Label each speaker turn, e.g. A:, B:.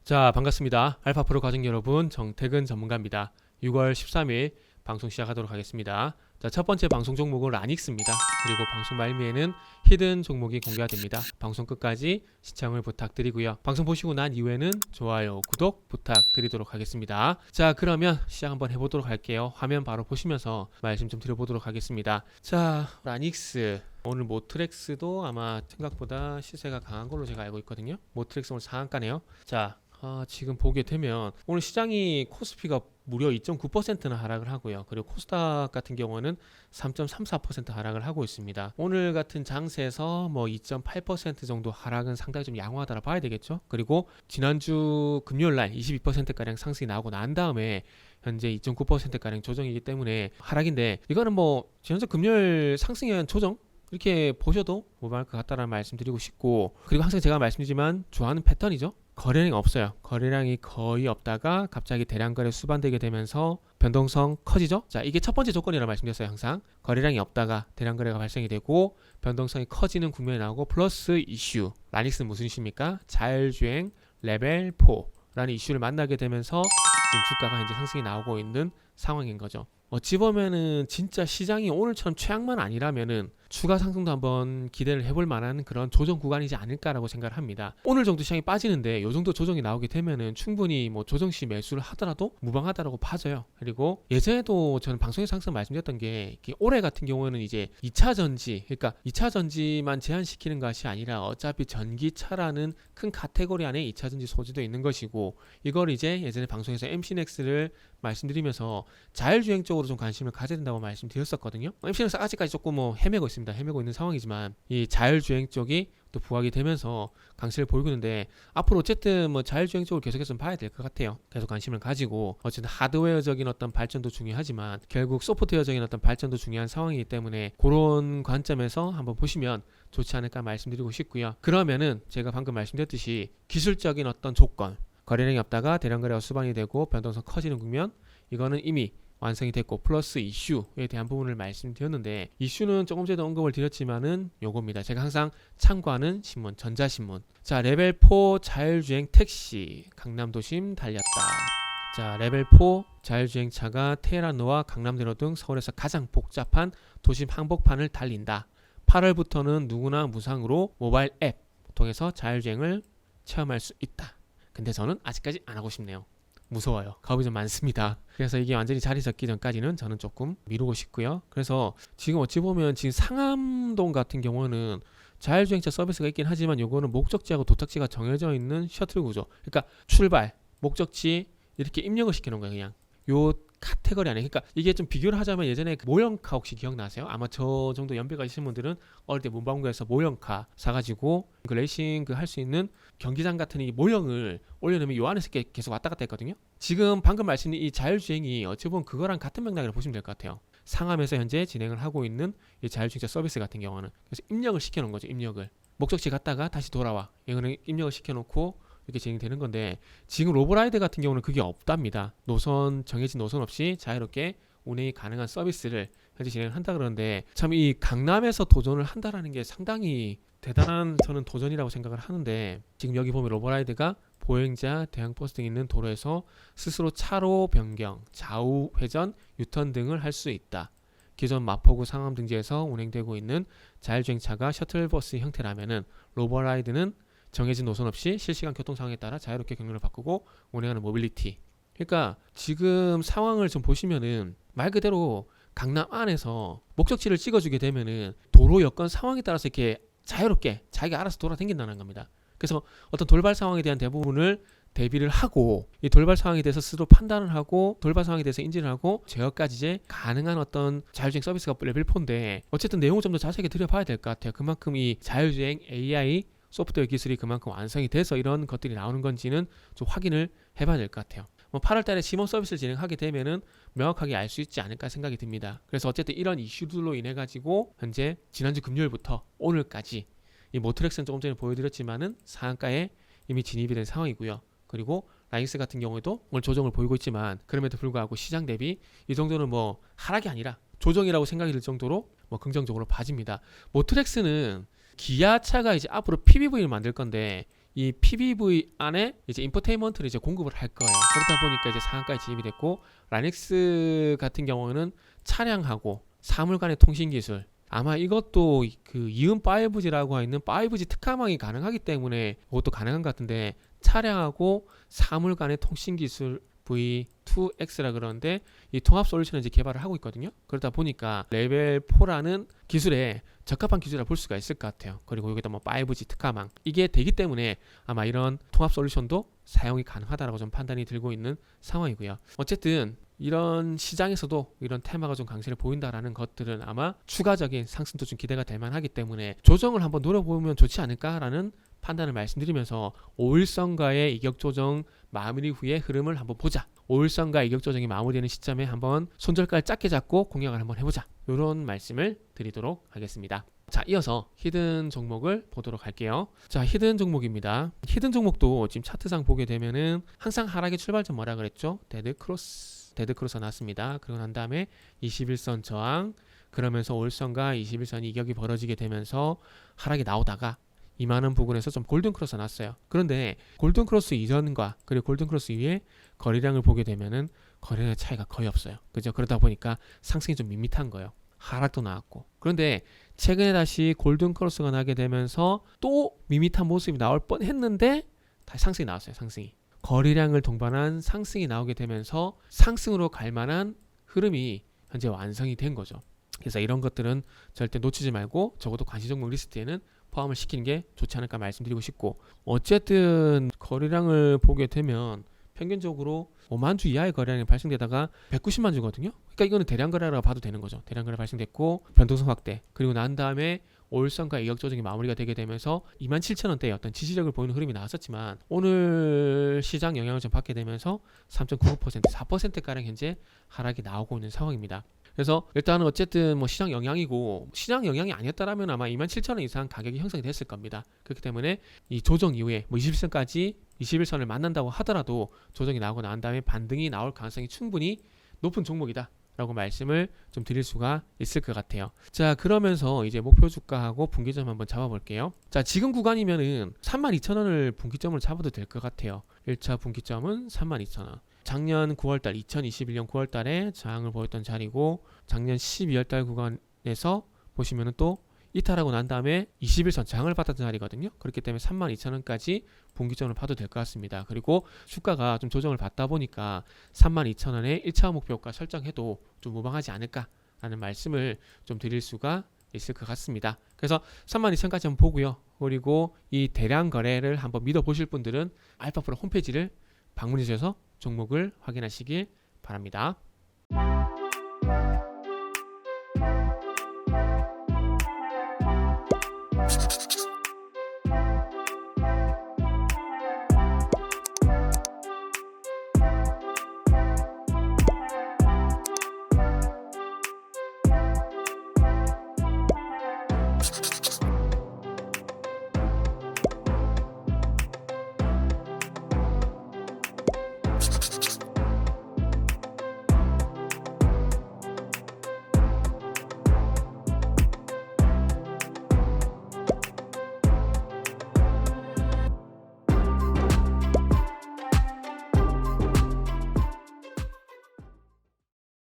A: 자, 반갑습니다. 알파프로 과정 여러분, 정태근 전문가입니다. 6월 13일 방송 시작하도록 하겠습니다. 자, 첫 번째 방송 종목은 라닉스입니다. 그리고 방송 말미에는 히든 종목이 공개가 됩니다. 방송 끝까지 시청을 부탁드리고요. 방송 보시고 난 이후에는 좋아요, 구독 부탁드리도록 하겠습니다. 자, 그러면 시작 한번 해보도록 할게요. 화면 바로 보시면서 말씀 좀 드려보도록 하겠습니다. 자, 라닉스 오늘 모트렉스도 아마 생각보다 시세가 강한 걸로 제가 알고 있거든요. 모트렉스 오늘 상한가네요. 자, 지금 보게 되면 오늘 시장이 코스피가 무려 2.9%나 하락을 하고요. 그리고 코스닥 같은 경우는 3.34% 하락을 하고 있습니다. 오늘 같은 장세에서 뭐 2.8% 정도 하락은 상당히 좀 양호하다라 봐야 되겠죠. 그리고 지난주 금요일날 22%가량 상승이 나오고 난 다음에 현재 2.9%가량 조정이기 때문에 하락인데, 이거는 뭐 지난주 금요일 상승에 의한 조정 이렇게 보셔도 무방할 것 같다라는 말씀 드리고 싶고, 그리고 항상 제가 말씀드리지만 좋아하는 패턴이죠. 거래량이 없어요. 거래량이 거의 없다가 갑자기 대량 거래 수반되게 되면서 변동성 커지죠. 자, 이게 첫 번째 조건이라고 말씀드렸어요. 항상 거래량이 없다가 대량 거래가 발생이 되고 변동성이 커지는 국면이 나오고, 플러스 이슈, 라닉스는 무슨 이슈입니까? 자율주행 레벨 4라는 이슈를 만나게 되면서 지금 주가가 이제 상승이 나오고 있는 상황인 거죠. 어찌 보면은 진짜 시장이 오늘처럼 최악만 아니라면은 추가 상승도 한번 기대를 해볼 만한 그런 조정 구간이지 않을까라고 생각을 합니다. 오늘 정도 시장이 빠지는데 이 정도 조정이 나오게 되면은 충분히 뭐 조정 시 매수를 하더라도 무방하다라고 봐져요. 그리고 예전에도 저는 방송에서 항상 말씀드렸던 게, 올해 같은 경우에는 이제 2차 전지, 그러니까 2차 전지만 제한시키는 것이 아니라 어차피 전기차라는 큰 카테고리 안에 2차 전지 소지도 있는 것이고, 이걸 이제 예전에 방송에서 MC넥스를 말씀드리면서 자율주행 쪽으로 좀 관심을 가져야 된다고 말씀드렸었거든요. MC넥스 아직까지 조금 뭐 헤매고 있는 상황이지만 이 자율주행 쪽이 또 부각이 되면서 강세를 보이고 있는데, 앞으로 어쨌든 뭐 자율주행 쪽을 계속해서 봐야 될 것 같아요. 계속 관심을 가지고, 어쨌든 하드웨어적인 어떤 발전도 중요하지만 결국 소프트웨어적인 어떤 발전도 중요한 상황이기 때문에 그런 관점에서 한번 보시면 좋지 않을까 말씀드리고 싶고요. 그러면은 제가 방금 말씀드렸듯이 기술적인 어떤 조건, 거래량이 없다가 대량 거래가 수반이 되고 변동성 커지는 국면, 이거는 이미 완성이 됐고, 플러스 이슈에 대한 부분을 말씀드렸는데, 이슈는 조금 전에도 언급을 드렸지만은 요겁니다. 제가 항상 참고하는 신문, 전자신문. 자, 레벨 4 자율주행 택시 강남도심 달렸다. 자, 레벨 4 자율주행차가 테헤란로와 강남대로 등 서울에서 가장 복잡한 도심 항복판을 달린다. 8월부터는 누구나 무상으로 모바일 앱 통해서 자율주행을 체험할 수 있다. 근데 저는 아직까지 안 하고 싶네요. 무서워요. 겁이 좀 많습니다. 그래서 이게 완전히 자리 잡기 전까지는 저는 조금 미루고 싶고요. 그래서 지금 어찌 보면 지금 상암동 같은 경우는 자율주행차 서비스가 있긴 하지만 요거는 목적지하고 도착지가 정해져 있는 셔틀 구조. 그러니까 출발, 목적지 이렇게 입력을 시키는 거예요. 그냥 요 카테고리 안에. 그러니까 이게 좀 비교를 하자면 예전에 그 모형카 혹시 기억나세요? 아마 저 정도 연배가 있으신 분들은 어릴 때 문방구에서 모형카 사가지고 그 레이싱 그 할 수 있는 경기장 같은 이 모형을 올려놓으면 요 안에서 계속 왔다 갔다 했거든요. 지금 방금 말씀드린 이 자율주행이 어찌 보면 그거랑 같은 맥락으로 보시면 될 것 같아요. 상암에서 현재 진행을 하고 있는 이 자율주행차 서비스 같은 경우는, 그래서 입력을 시켜놓은 거죠. 입력을 목적지 갔다가 다시 돌아와, 이거는 입력을 시켜놓고 이렇게 진행되는 건데, 지금 로보라이드 같은 경우는 그게 없답니다. 노선, 정해진 노선 없이 자유롭게 운행이 가능한 서비스를 현재 진행을 한다 그러는데, 참 이 강남에서 도전을 한다라는 게 상당히 대단한 저는 도전이라고 생각을 하는데, 지금 여기 보면 로보라이드가 보행자, 대형버스 등 있는 도로에서 스스로 차로 변경, 좌우 회전, 유턴 등을 할 수 있다. 기존 마포구 상암 등지에서 운행되고 있는 자율주행차가 셔틀버스 형태라면은 로보라이드는 정해진 노선 없이 실시간 교통 상황에 따라 자유롭게 경로를 바꾸고 운행하는 모빌리티. 그러니까 지금 상황을 좀 보시면은 말 그대로 강남 안에서 목적지를 찍어주게 되면은 도로 여건 상황에 따라서 이렇게 자유롭게 자기가 알아서 돌아다닌다는 겁니다. 그래서 어떤 돌발 상황에 대한 대부분을 대비를 하고, 이 돌발 상황에 대해서 스스로 판단을 하고 돌발 상황에 대해서 인지를 하고 제어까지 이제 가능한 어떤 자율주행 서비스가 레벨 4인데, 어쨌든 내용을 좀 더 자세하게 들여봐야 될 것 같아요. 그만큼 이 자율주행 AI 소프트웨어 기술이 그만큼 완성이 돼서 이런 것들이 나오는 건지는 좀 확인을 해봐야 될 것 같아요. 뭐 8월 달에 시범 서비스를 진행하게 되면은 명확하게 알 수 있지 않을까 생각이 듭니다. 그래서 어쨌든 이런 이슈들로 인해 가지고 현재 지난주 금요일부터 오늘까지 이 모트렉스는 조금 전에 보여드렸지만은 상한가에 이미 진입이 된 상황이고요. 그리고 라이닉스 같은 경우에도 오늘 조정을 보이고 있지만 그럼에도 불구하고 시장 대비 이 정도는 뭐 하락이 아니라 조정이라고 생각이 들 정도로 뭐 긍정적으로 봐집니다. 모트렉스는 기아차가 이제 앞으로 PBV를 만들 건데 이 PBV 안에 이제 인포테인먼트를 이제 공급을 할 거예요. 그렇다 보니까 이제 상한가에 진입이 됐고, 라이닉스 같은 경우는 차량하고 사물 간의 통신 기술, 아마 이것도 그 이음 5G라고 하는 5G 특화망이 가능하기 때문에 그것도 가능한 것 같은데, 차량하고 사물 간의 통신 기술 V2X라 그러는데 이 통합 솔루션을 이제 개발을 하고 있거든요. 그러다 보니까 레벨 4라는 기술에 적합한 기술이라 볼 수가 있을 것 같아요. 그리고 여기다 뭐 5G 특화망 이게 되기 때문에 아마 이런 통합 솔루션도 사용이 가능하다라고 좀 판단이 들고 있는 상황이고요. 어쨌든 이런 시장에서도 이런 테마가 좀 강세를 보인다라는 것들은 아마 추가적인 상승도 좀 기대가 될 만하기 때문에 조정을 한번 노려보면 좋지 않을까라는 판단을 말씀드리면서 5일선과의 이격 조정 마무리 후에 흐름을 한번 보자. 5일선과 이격 조정이 마무리되는 시점에 한번 손절가를 작게 잡고 공략을 한번 해보자. 이런 말씀을 드리도록 하겠습니다. 자, 이어서 히든 종목을 보도록 할게요. 자, 히든 종목입니다. 히든 종목도 지금 차트상 보게 되면은 항상 하락의 출발점 뭐라 그랬죠? 데드 크로스 나왔습니다. 그러고 난 다음에 21선 저항, 그러면서 5일선과 21선 이격이 벌어지게 되면서 하락이 나오다가 이만한 부분에서 좀 골든크로스 났어요. 그런데 골든크로스 이전과 그리고 골든크로스 이후에 거래량을 보게 되면은 거래량의 차이가 거의 없어요. 그죠? 그러다 보니까 상승이 좀 밋밋한 거예요. 하락도 나왔고. 그런데 최근에 다시 골든크로스가 나게 되면서 또 밋밋한 모습이 나올 뻔했는데 다시 상승이 나왔어요. 상승이. 거래량을 동반한 상승이 나오게 되면서 상승으로 갈 만한 흐름이 현재 완성이 된 거죠. 그래서 이런 것들은 절대 놓치지 말고 적어도 관심 종목 리스트에는 포함을 시키는 게 좋지 않을까 말씀드리고 싶고, 어쨌든 거래량을 보게 되면 평균적으로 5만 주 이하의 거래량이 발생되다가 190만 주거든요. 그러니까 이거는 대량 거래라고 봐도 되는 거죠. 대량 거래 발생됐고 변동성 확대, 그리고 난 다음에 5일선과 이격 조정이 마무리가 되게 되면서 27,000원대의 어떤 지지력을 보이는 흐름이 나왔었지만 오늘 시장 영향을 좀 받게 되면서 3.99%, 4%가량 현재 하락이 나오고 있는 상황입니다. 그래서 일단은 어쨌든 뭐 시장 영향이고, 시장 영향이 아니었다라면 아마 27,000원 이상 가격이 형성이 됐을 겁니다. 그렇기 때문에 이 조정 이후에 뭐 21선까지 21선을 만난다고 하더라도 조정이 나오고 난 다음에 반등이 나올 가능성이 충분히 높은 종목이다 라고 말씀을 좀 드릴 수가 있을 것 같아요. 자, 그러면서 이제 목표 주가하고 분기점 한번 잡아볼게요. 자, 지금 구간이면은 32,000원을 분기점으로 잡아도 될 것 같아요. 1차 분기점은 32,000원. 작년 9월달 2021년 9월달에 저항을 보였던 자리고, 작년 12월달 구간에서 보시면은 또 이탈하고 난 다음에 21선 저항을 받았던 자리거든요. 그렇기 때문에 32,000원까지 분기점을 봐도 될 것 같습니다. 그리고 주가가 좀 조정을 받다 보니까 32,000원에 1차 목표가 설정해도 좀 무방하지 않을까라는 말씀을 좀 드릴 수가 있을 것 같습니다. 그래서 32,000원까지 한번 보고요. 그리고 이 대량 거래를 한번 믿어보실 분들은 알파프로 홈페이지를 방문해 주셔서 종목을 확인하시길 바랍니다.